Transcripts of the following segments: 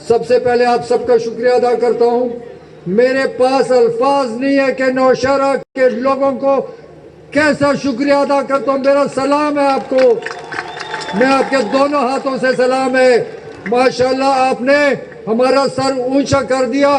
سب سے پہلے آپ سب کا شکریہ ادا کرتا ہوں. میرے پاس الفاظ نہیں ہے کہ نوشہرہ کے لوگوں کو کیسا شکریہ ادا کرتا ہوں. میرا سلام ہے آپ کو, میں آپ کے دونوں ہاتھوں سے سلام ہے. ماشاءاللہ آپ نے ہمارا سر اونچا کر دیا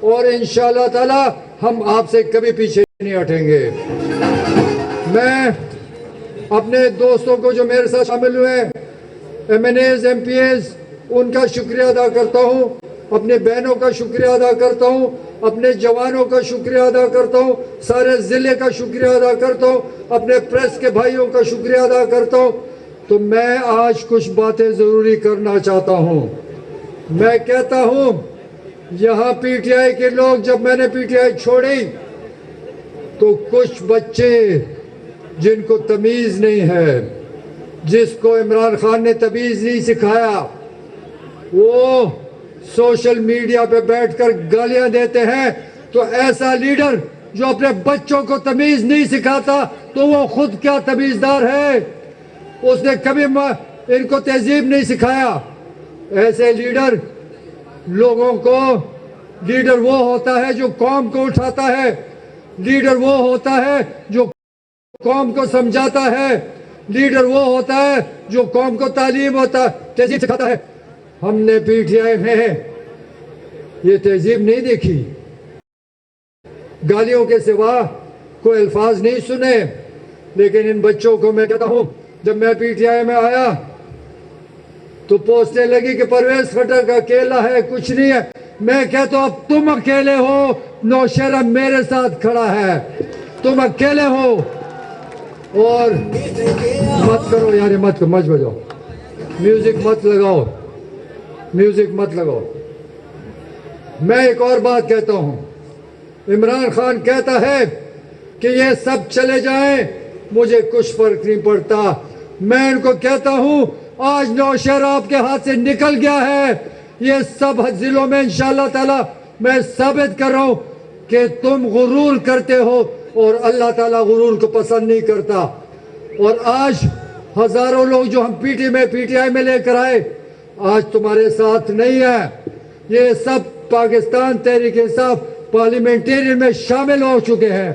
اور انشاءاللہ تعالی ہم آپ سے کبھی پیچھے نہیں ہٹیں گے. میں اپنے دوستوں کو جو میرے ساتھ شامل ہوئے ہیں, M N As, M P As, ان کا شکریہ ادا کرتا ہوں. اپنے بہنوں کا شکریہ ادا کرتا ہوں, اپنے جوانوں کا شکریہ ادا کرتا ہوں, سارے ضلع کا شکریہ ادا کرتا ہوں, اپنے پریس کے بھائیوں کا شکریہ ادا کرتا ہوں. تو میں آج کچھ باتیں ضروری کرنا چاہتا ہوں. میں کہتا ہوں یہاں پی ٹی آئی کے لوگ, جب میں نے پی ٹی آئی چھوڑی تو کچھ بچے جن کو تمیز نہیں ہے, جس کو عمران خان نے تمیز نہیں سکھایا, وہ سوشل میڈیا پہ بیٹھ کر گالیاں دیتے ہیں. تو ایسا لیڈر جو اپنے بچوں کو تمیز نہیں سکھاتا تو وہ خود کیا تمیزدار ہے. اس نے کبھی ان کو تہذیب نہیں سکھایا. ایسے لیڈر لوگوں کو, لیڈر وہ ہوتا ہے جو قوم کو اٹھاتا ہے, لیڈر وہ ہوتا ہے جو قوم کو سمجھاتا ہے, لیڈر وہ ہوتا ہے جو قوم کو تعلیم ہوتا ہے, تہذیب سکھاتا ہے. ہم نے پی ٹی آئی میں یہ تہذیب نہیں دیکھی, گالیوں کے سوا کوئی الفاظ نہیں سنے. لیکن ان بچوں کو میں کہتا ہوں, جب میں پی ٹی آئی میں آیا تو پوسٹیں لگی کہ پرویز خٹک اکیلا ہے, کچھ نہیں ہے. میں کہتا ہوں اب تم اکیلے ہو, نوشہرہ میرے ساتھ کھڑا ہے, تم اکیلے ہو. اور مت کرو یار, مت کرو, مت بجاؤ, میوزک مت لگاؤ, میوزک مت لگاؤ. میں ایک اور بات کہتا ہوں, عمران خان کہتا ہے کہ یہ سب چلے جائیں, مجھے کچھ فرق نہیں پڑتا. میں ان کو کہتا ہوں آج نوشہرہ آپ کے ہاتھ سے نکل گیا ہے. یہ سب ضلعوں میں انشاءاللہ تعالی میں ثابت کر رہا ہوں کہ تم غرور کرتے ہو اور اللہ تعالیٰ غرور کو پسند نہیں کرتا. اور آج ہزاروں لوگ جو ہم پی ٹی آئی میں لے کر آئے, آج تمہارے ساتھ نہیں ہے. یہ سب پاکستان تحریک انصاف پارلیمنٹیرین میں شامل ہو چکے ہیں.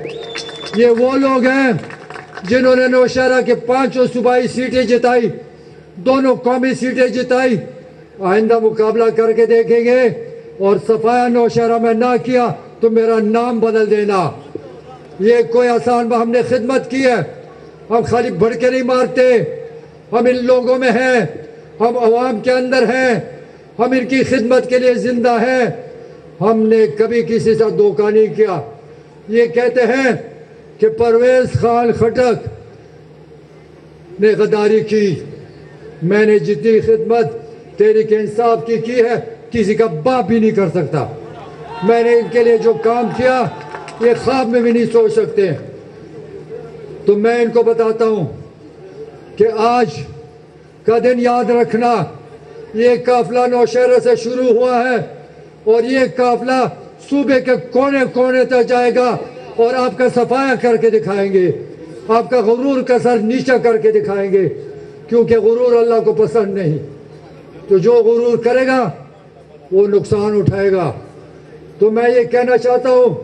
یہ وہ لوگ ہیں جنہوں نے نوشہرہ کے 5 صوبائی سیٹیں جتائی, 2 قومی سیٹیں جتائی. آئندہ مقابلہ کر کے دیکھیں گے, اور صفایا نوشہرہ میں نہ کیا تو میرا نام بدل دینا. یہ کوئی آسان ہم نے خدمت کی ہے, ہم خالی بڑھ کے نہیں مارتے. ہم ان لوگوں میں ہیں, ہم عوام کے اندر ہیں, ہم ان کی خدمت کے لیے زندہ ہیں. ہم نے کبھی کسی سے دھوکہ نہیں کیا. یہ کہتے ہیں کہ پرویز خان خٹک نے غداری کی. میں نے جتنی خدمت تحریک انصاف کی ہے کسی کا باپ بھی نہیں کر سکتا. میں نے ان کے لیے جو کام کیا یہ خواب میں بھی نہیں سوچ سکتے. تو میں ان کو بتاتا ہوں کہ آج کا دن یاد رکھنا, یہ قافلہ نوشہرہ سے شروع ہوا ہے اور یہ قافلہ صوبے کے کونے کونے تک جائے گا, اور آپ کا صفایا کر کے دکھائیں گے, آپ کا غرور کا سر نیچا کر کے دکھائیں گے, کیونکہ غرور اللہ کو پسند نہیں. تو جو غرور کرے گا وہ نقصان اٹھائے گا. تو میں یہ کہنا چاہتا ہوں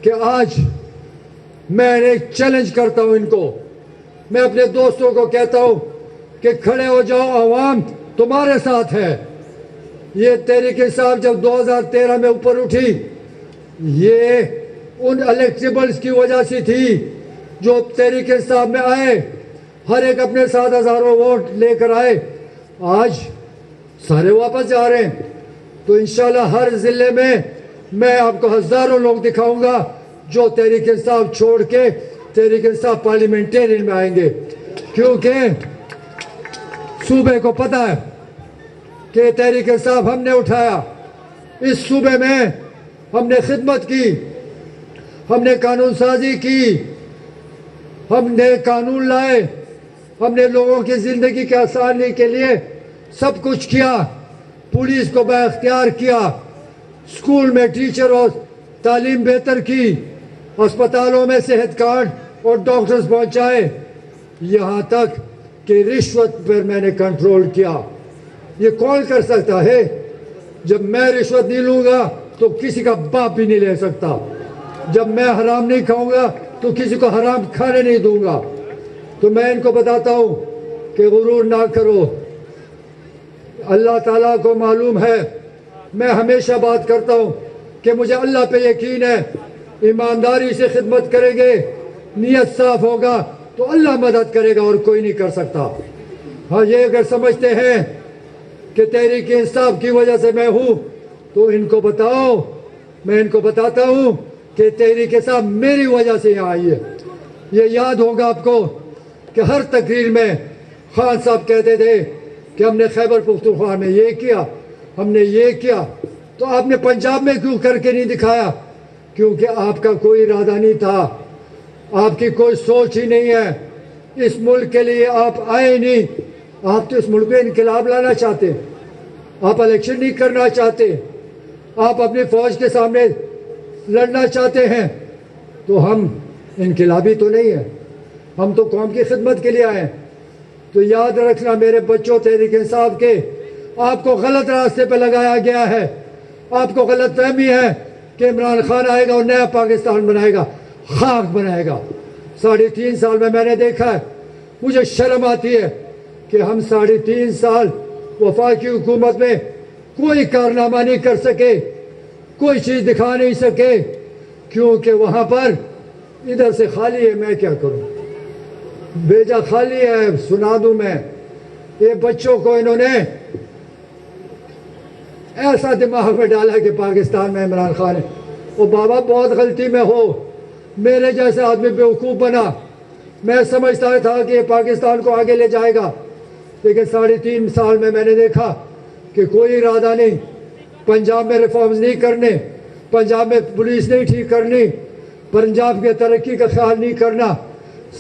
کہ آج میں ایک چیلنج کرتا ہوں ان کو. میں اپنے دوستوں کو کہتا ہوں کہ کھڑے ہو جاؤ, عوام تمہارے ساتھ ہے. یہ تحریک انصاف جب 2013 میں اوپر اٹھی, یہ ان الیکٹیبلز کی وجہ سے تھی جو تحریک انصاف میں آئے, ہر ایک اپنے 7,000 ووٹ لے کر آئے. آج سارے واپس جا رہے ہیں. تو انشاءاللہ ہر ضلع میں آپ کو ہزاروں لوگ دکھاؤں گا جو تحریک انصاف چھوڑ کے تحریک انصاف پارلیمنٹیرین میں آئیں گے, کیونکہ صوبے کو پتہ ہے کہ تحریک انصاف ہم نے اٹھایا. اس صوبے میں ہم نے خدمت کی, ہم نے قانون سازی کی, ہم نے قانون لائے, ہم نے لوگوں کی زندگی کے آسانی کے لیے سب کچھ کیا. پولیس کو بااختیار کیا, اسکول میں ٹیچر اور تعلیم بہتر کی, اسپتالوں میں صحت کارڈ اور ڈاکٹرز پہنچائے, یہاں تک کہ رشوت پر میں نے کنٹرول کیا. یہ کون کر سکتا ہے؟ جب میں رشوت نہیں لوں گا تو کسی کا باپ بھی نہیں لے سکتا. جب میں حرام نہیں کھاؤں گا تو کسی کو حرام کھانے نہیں دوں گا. تو میں ان کو بتاتا ہوں کہ غرور نہ کرو. اللہ تعالیٰ کو معلوم ہے میں ہمیشہ بات کرتا ہوں کہ مجھے اللہ پہ یقین ہے. ایمانداری سے خدمت کریں گے, نیت صاف ہوگا تو اللہ مدد کرے گا اور کوئی نہیں کر سکتا. ہاں یہ اگر سمجھتے ہیں کہ تحریک انصاف کی وجہ سے میں ہوں تو ان کو بتاؤ. میں ان کو بتاتا ہوں کہ تحریک انصاف میری وجہ سے یہاں آئی ہے. یہ یاد ہوگا آپ کو کہ ہر تقریر میں خان صاحب کہتے تھے کہ ہم نے خیبر پختونخوا میں یہ کیا, ہم نے یہ کیا. تو آپ نے پنجاب میں کیوں کر کے نہیں دکھایا؟ کیونکہ آپ کا کوئی ارادہ نہیں تھا, آپ کی کوئی سوچ ہی نہیں ہے. اس ملک کے لیے آپ آئے نہیں. آپ تو اس ملک میں انقلاب لانا چاہتے, آپ الیکشن نہیں کرنا چاہتے, آپ اپنی فوج کے سامنے لڑنا چاہتے ہیں. تو ہم انقلابی تو نہیں ہیں, ہم تو قوم کی خدمت کے لیے آئے ہیں. تو یاد رکھنا میرے بچوں, تحریک انصاف کے آپ کو غلط راستے پہ لگایا گیا ہے. آپ کو غلط فہمی ہے کہ عمران خان آئے گا اور نیا پاکستان بنائے گا, خاک بنائے گا. 3.5 سال میں نے دیکھا ہے, مجھے شرم آتی ہے کہ ہم 3.5 سال وفاقی حکومت میں کوئی کارنامہ نہیں کر سکے, کوئی چیز دکھا نہیں سکے, کیونکہ وہاں پر ادھر سے خالی ہے. میں کیا کروں, بیجا خالی ہے. سنا دوں میں, یہ بچوں کو انہوں نے ایسا دماغ میں ڈالا کہ پاکستان میں عمران خان ہے. وہ بابا بہت غلطی میں ہو, میرے جیسے آدمی بیوقوف بنا. میں سمجھتا تھا کہ یہ پاکستان کو آگے لے جائے گا, لیکن 3.5 سال میں نے دیکھا کہ کوئی ارادہ نہیں. پنجاب میں ریفارمز نہیں کرنے, پنجاب میں پولیس نہیں ٹھیک کرنی, پنجاب کے ترقی کا خیال نہیں کرنا.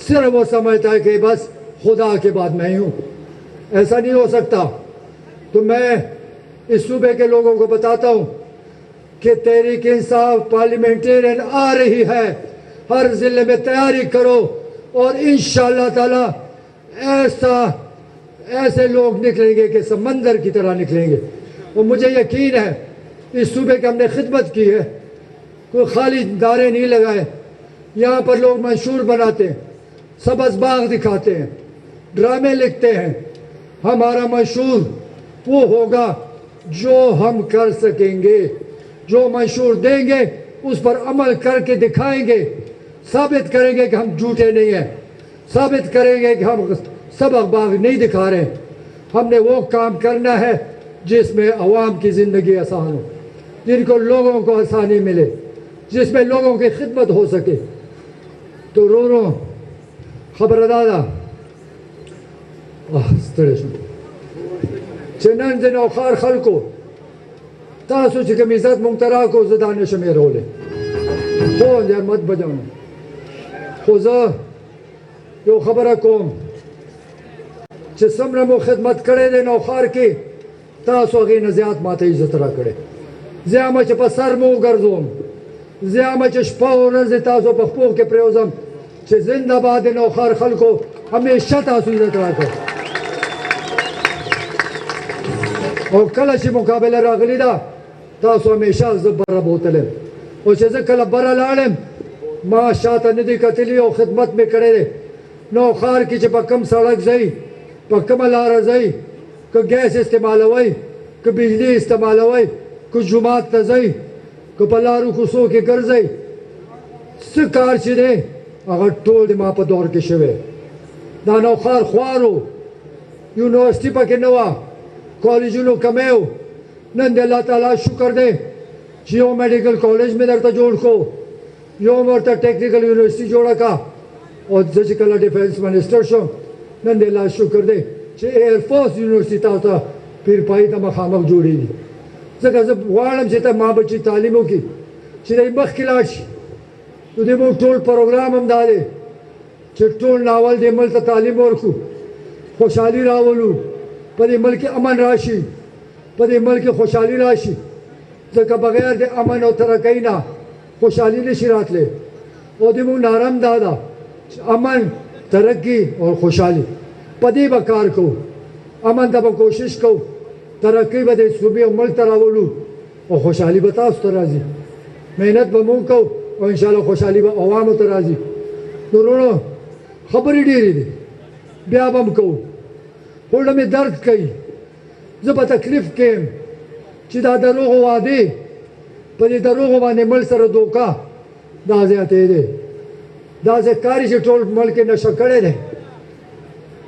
صرف وہ سمجھتا ہے کہ بس خدا کے بعد میں ہی ہوں. ایسا نہیں ہو سکتا. تو میں اس صوبے کے لوگوں کو بتاتا ہوں کہ تحریک انصاف پارلیمنٹرین آ رہی ہے. ہر ضلع میں تیاری کرو اور انشاءاللہ تعالی ایسے لوگ نکلیں گے کہ سمندر کی طرح نکلیں گے. اور مجھے یقین ہے اس صوبے کی ہم نے خدمت کی ہے, کوئی خالی دارے نہیں لگائے. یہاں پر لوگ منشور بناتے ہیں, سبز باغ دکھاتے ہیں, ڈرامے لکھتے ہیں. ہمارا منشور وہ ہوگا جو ہم کر سکیں گے. جو منشور دیں گے اس پر عمل کر کے دکھائیں گے, ثابت کریں گے کہ ہم جھوٹے نہیں ہیں, ثابت کریں گے کہ ہم سبز باغ نہیں دکھا رہے. ہم نے وہ کام کرنا ہے جس میں عوام کی زندگی آسان ہو, جن کو لوگوں کو آسانی ملے, جس میں لوگوں کی خدمت ہو سکے. تو رو خبر دادا چنن دن اوخار خلکو تاسو چې کوم عزت مونږ ته راکړو زه دا نشم هېرولی. خو زحمت بجوم, خو زه یو خبره کوم چې څومره مو خدمت کړی دی نوخار کې, تاسو هغې نه زیات ماته عزت راکړی. زه یم چې په سر مو وګرځوم, زه یم چې شپه او ورځې تاسو په خپو کې پرېوځم چې زنده باد د نوخار خلکو همیشه تاسو عزت راکړ. او کله چې مقابله راغلی ده تاسو همیشه زه بره بوتلم, او چې زه کله بره لاړم ما شاته نه دي کتلي او خدمت مې کړی دی. نوخار کې چې په کوم سړک ځئ, په کومه لاره ځئ, که ګیس استعمالوئ, که بجلی استعمالوئ, که جومات ته ځئ, که په لارو کوڅو کې ګرځئ, څه کار چې دی هغه ټول د ما په دور کې شوی. دا نوخار خوار و, یونیورسټي پکې نه وه, کالجونو کمی و. نن د الله تعالی شکر دی چې یو میډیکل کالج مې درته جوړ کړو, یو مې ورته ټیکنیکل یونیورسټي جوړه کړه. او زه چې کله ډیفینس منسټر شوم نن د الله شکر دی چې ایرفورس یونیورسټي تاسو ته پیرپایي ته مخامخ جوړېږي. ځکه زه غواړم چې ته ما بچي تعلیم وکړي چې دی مخکې لاړ شي. نو د موږ ټول پروګرام هم دا دی چې ټول ناول دې ملک ته تعلیم ورکړو, خوشحالي راولو, په دې ملک کې امن راشي, په دې ملک کې خوشحالي راشي. ځکه بغیر د امن او ترقۍ نه خوشحالي نشي راتلی. او د موږ نعره هم دا ده چې امن, ترقی اور خوشحالي, په دې به کار کوو. امن ته به کوشش کوو, ترقی به د صوبې او ملک ته راولو او خوشحالي به تاسو ته راځي محنت به مونږ کوو او انشاءالله خوشحالي به عوامو ته راځي نو وروڼو خبرې ډېرې دي بیا به هم کوو خو زړه مې درد کوي زه په تکلیف کې یم چې دا دروغو وعدې په دې دروغو باندې ملک سره دوکه دا زیاتې دی داسې ښکاري چې ټول ملک یې نشه کړی دی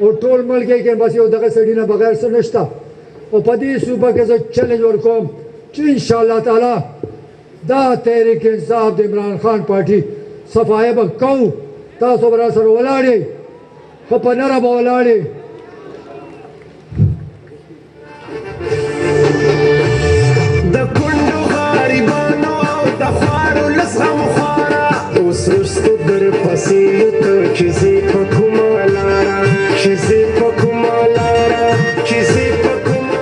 او ټول ملک یې کې بس یو دغه سړي نه بغیر څه نشته او په دې صوبه کې زه چیلنج ورکوم چې انشاءالله تعالی دا تحریک انصاف د عمران خان پارټي صفایه به کوو تاسو به راسره ولاړ یئ خو په نره به ولاړ یئ د کونډو غریبانو او د خوارو لسغم خواره اوس رستو در پسې ته چې زه په کومه لاره چې زه په کومه لاره چې زه په کومه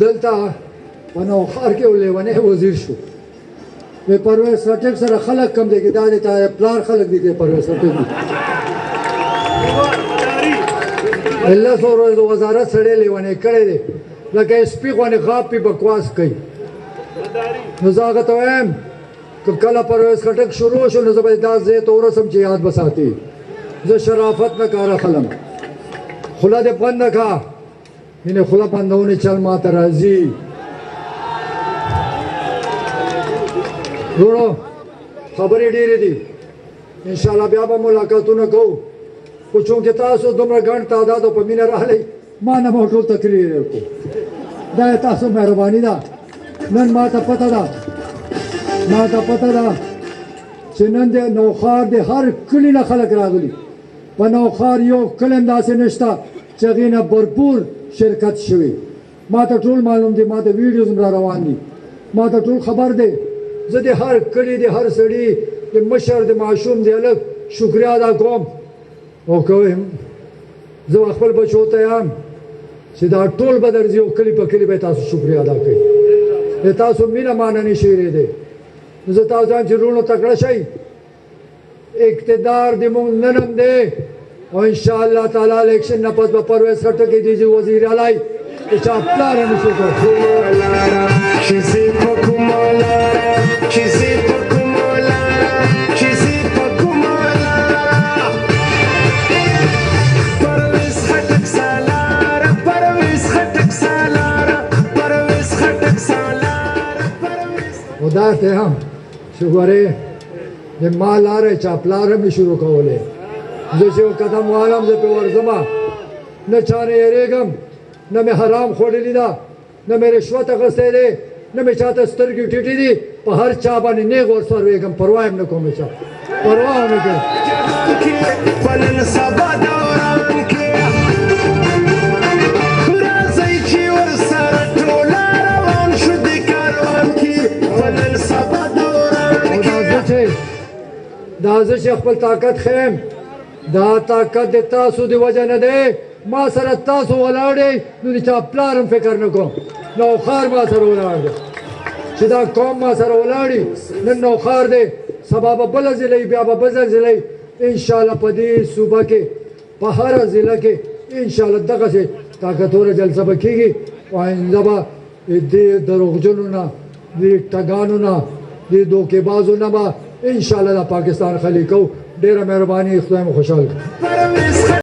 دلته په نوښار کې یو لیونی وزیر شو وی پرویز خټک سره خلک کم دی کې دا د تا پلار خلک دي کې پرویز خټک دي الله سره د وزارت سره لیونی کړی دی لکه سپي غوښنه غاپ په بکواس کوي نو زه هغه ته وایم که کله پرویز خټک شروع شو نو زه به دا زه ته ورسم چې یاد بساتي زه شرافت نه کار اخلم خلا دې بند نه کا اینه خلا بندونه چل ما ته راځي وروڼو خبرې ډېرې دي انشاءالله بیا به ملاقاتونه کوو خو چونکې تاسو دومره ګڼ تعداد په مینه راغلی ما نه به ټول تقریر وکړو دا یې تاسو مهرباني ده نن ما ته پته ده چې نن د نوښار د هر کلي نه خلک راغلي په نوښار یو کلی هم داسې نشته چې هغې نه بھرپور شرکت شوی ما ته ټول معلوم دی ما ته ویډیوز هم را روان دي ما ته ټول خبر دی زه د هر کلي د هر سړي د مشر د معشوم د هلک شکریه ادا کوم او کوم زه خپل بچو ته یم چې دا ټول به درځي او کلي په کلي به تاسو شکریه ادا کوئ د تاسو مینه مانه نشي هېرېدی نو زه تاسو وایم چې وروڼو تکړه شئ اقتدار د مونږ نن هم دی او انشاءالله تعالی الیکشن نه پس به پرویز خټک دیجیے وزیر اعلی چې چا پلار هم نشي کولی چې زه په کومه لاره چې زه په کومه لاره چې زه په کومه لاره پرویز خټک سالاره پرویز خټک سالاره پرویز خټک سالاره پرویز او دا ته هم چې ګورې د ما لارې چا پلار هم شروع کولی زه چې یو قدم والم زه پې ورځمه نه چا نه یېرېږم نه مې حرام خوړلي ده نه مې رشوت اخیستی دی نه مې چاته سترګې ټیټې دي په هر چا باندې نیغ ورسروېږم پروا یې هم نه کوم چا پروا هم نه کوم په نن سبا دوران کې راځئ چې ورسره ټوله روان شو د کاروان کې په نن سبا دوران کې دا زه چې خپل طاقت ښیم دا طاقت د تاسو د وجه نه دی ما سره تاسو ولاړ یئ نو د چا پلار هم فکر نه کوم نوښار ما سره ولاړ دی چې دا قوم ما سره ولاړ وي نن نوښار دی سبا به بله ضلع بیا به بله ضلع انشاءالله په دې صوبه کې په هره ضلع کې انشاءالله دغسې طاقتوره جلسه به کېږي او آینده به دې دروغجنو نه دې ټګانو نه دې دوکېبازو نه به انشاءالله د پاکستان خلي کوو ډېره مهرباني خدای مو خوشحال کړي